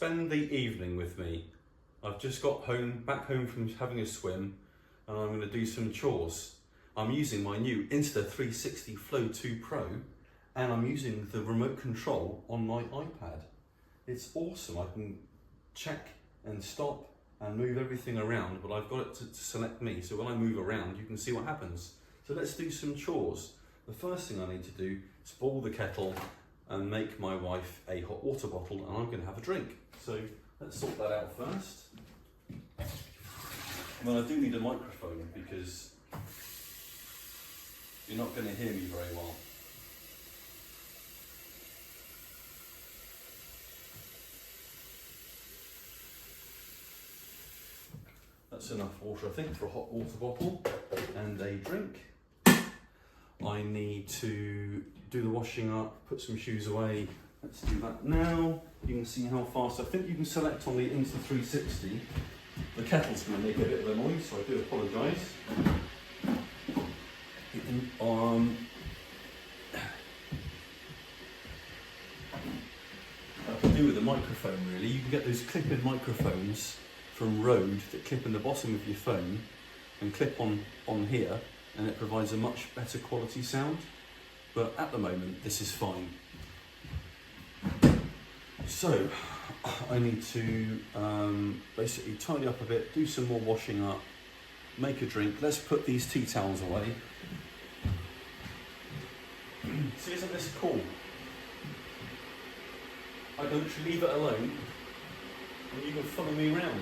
spend the evening with me. I've just got back home from having a swim, and I'm going to do some chores. I'm using my new Insta360 Flow 2 Pro, and I'm using the remote control on my iPad. It's awesome. I can check and stop and move everything around, but I've got it to select me, so when I move around you can see what happens. So let's do some chores. The first thing I need to do is boil the kettle and make my wife a hot water bottle, and I'm going to have a drink. So let's sort that out first. Well, I do need a microphone because you're not going to hear me very well. That's enough water, I think, for a hot water bottle and a drink. I need to do the washing up, put some shoes away. Let's do that now. You can see how fast. I think you can select on the Insta360. The kettle's going to make a bit of a noise, so I do apologise. I can do with the microphone really. You can get those clip-in microphones from Rode that clip in the bottom of your phone and clip on here, and it provides a much better quality sound. But at the moment, this is fine. So I need to basically tidy up a bit, do some more washing up, make a drink. Let's put these tea towels away. See, isn't this cool? I don't leave it alone and you can follow me around.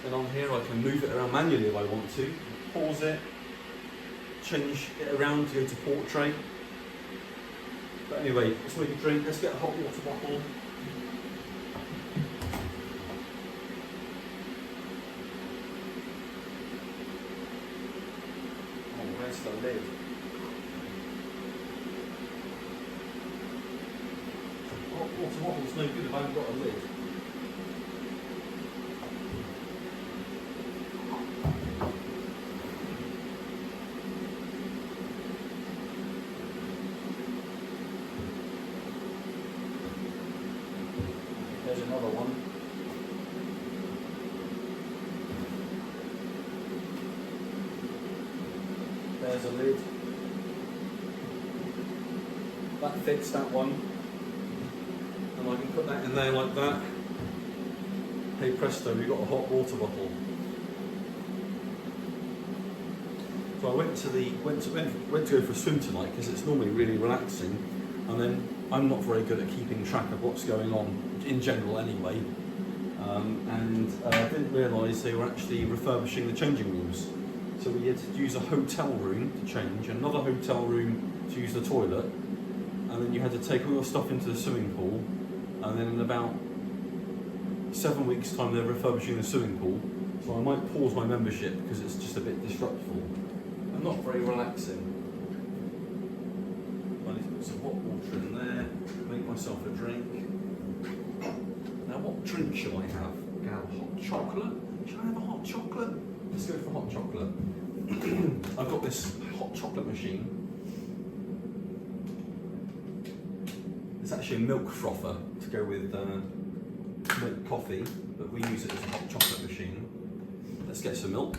And on here I can move it around manually if I want to. Pause it, change it around to go to portrait. But anyway, let's make a drink, let's get a hot water bottle. Oh, where's the lid? Hot water bottle's no good if I haven't got a lid. There's another one. There's a lid. That fits that one. And I can put that in there like that. Hey presto, we've got a hot water bottle. So I went to go for a swim tonight because it's normally really relaxing, and then I'm not very good at keeping track of what's going on in general anyway, and I didn't realise they were actually refurbishing the changing rooms. So we had to use a hotel room to change, another hotel room to use the toilet, and then you had to take all your stuff into the swimming pool, and then in about 7 weeks time they're refurbishing the swimming pool. So I might pause my membership because it's just a bit disruptful and not very relaxing. I need to put some hot water in there, make myself a drink. Now what drink shall I have? Can I have a hot chocolate? Shall I have a hot chocolate? Let's go for hot chocolate. I've got this hot chocolate machine. It's actually a milk frother to go with milk coffee, but we use it as a hot chocolate machine. Let's get some milk.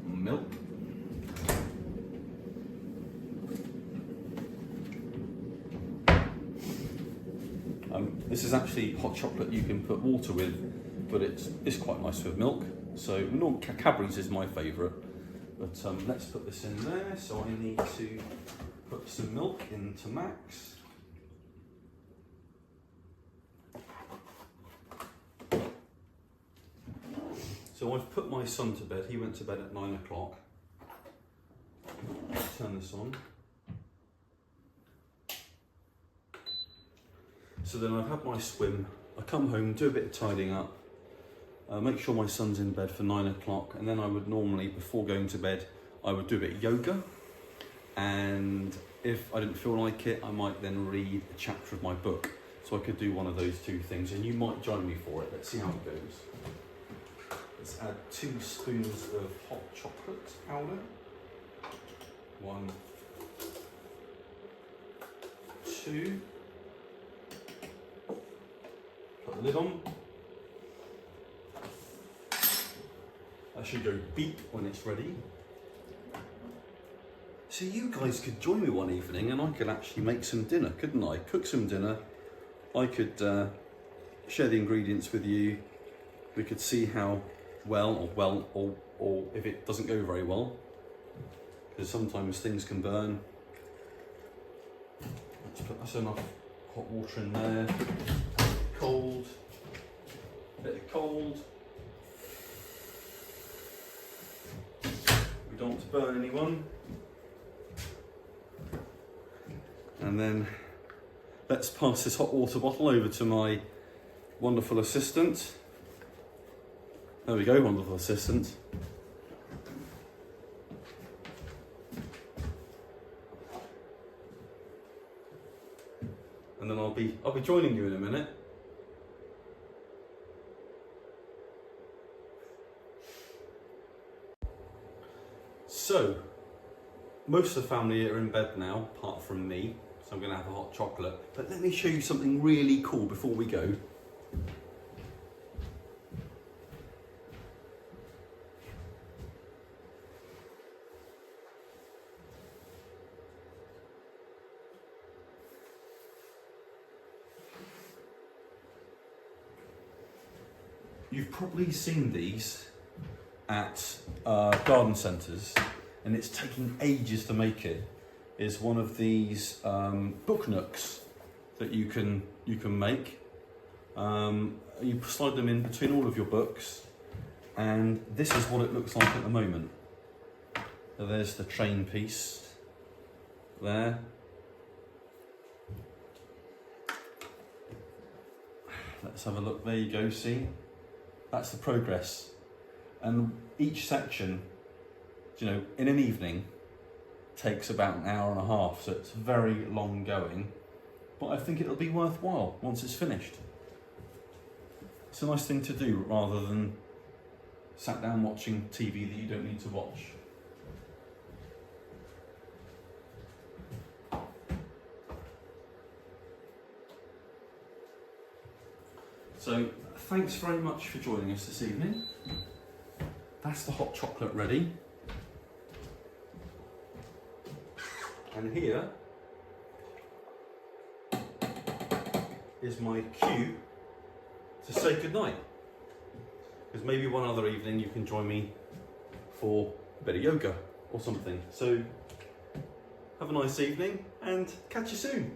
Milk. This is actually hot chocolate you can put water with, but it's quite nice with milk. So Cadbury's is my favourite, but let's put this in there. So I need to put some milk into Max. So I've put my son to bed. He went to bed at 9 o'clock. Turn this on. So then I've had my swim, I come home, do a bit of tidying up, make sure my son's in bed for 9 o'clock, and then I would normally, before going to bed, I would do a bit of yoga, and if I didn't feel like it, I might then read a chapter of my book. So I could do one of those two things, and you might join me for it. Let's see how it goes. Let's add 2 spoons of hot chocolate powder. 1, 2. Put the lid on. That should go beep when it's ready. So you guys could join me one evening and I could actually make some dinner, couldn't I? Cook some dinner. I could share the ingredients with you. We could see how well, or if it doesn't go very well, because sometimes things can burn. Let's put that's enough hot water in there. Cold, bit of cold. We don't want to burn anyone. And then let's pass this hot water bottle over to my wonderful assistant. There we go, wonderful assistant. And then I'll be joining you in a minute. So, most of the family are in bed now, apart from me. So I'm going to have a hot chocolate. But let me show you something really cool before we go. You've probably seen these at garden centres, and it's taking ages to make it. Is one of these book nooks that you can make. You slide them in between all of your books, and this is what it looks like at the moment. So there's the train piece there. Let's have a look. There you go. See, that's the progress, and each section, you know, in an evening takes about an hour and a half, so it's very long going, but I think it'll be worthwhile once it's finished. It's a nice thing to do rather than sat down watching TV that you don't need to watch. So thanks very much for joining us this evening. That's the hot chocolate ready. And here is my cue to say goodnight. Because maybe one other evening you can join me for a bit of yoga or something. So have a nice evening and catch you soon.